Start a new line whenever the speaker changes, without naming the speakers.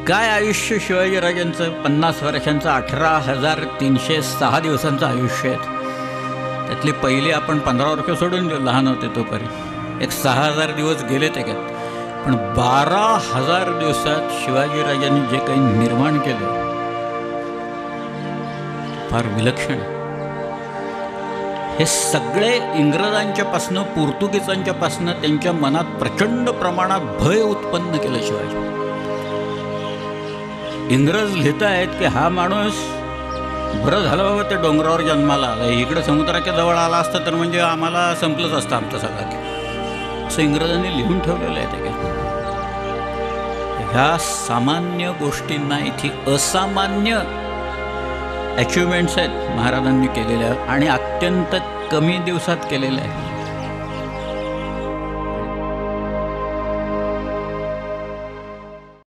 काय आयुष्य शिवाजीराजांचं 50 वर्षांचं 18,306 दिवसांचं आयुष्य आहे. त्यातली पहिली आपण 15 वर्ष सोडून देऊ, लहान होते तोपर्यंत एक 6,000 दिवस गेले त्याच्यात. पण 12,000 दिवसात शिवाजीराजांनी जे काही निर्माण केलं फार विलक्षण. हे सगळे इंग्रजांच्यापासनं पोर्तुगीजांच्यापासनं त्यांच्या मनात प्रचंड प्रमाणात भय उत्पन्न केलं शिवाजी. इंग्रज लिहित आहेत की हा माणूस बरं झालं बाबा ते डोंगरावर जन्माला आला, इकडं समुद्राच्या जवळ आला असता तर म्हणजे आम्हाला संपलंच असतं आमचं सगळं, असं इंग्रजांनी लिहून ठेवलेलं आहे त्याच्यात. ह्या सामान्य गोष्टींना इथे असामान्य अचिव्हमेंट्स आहेत महाराजांनी केलेल्या आणि अत्यंत कमी दिवसात केलेल्या आहेत.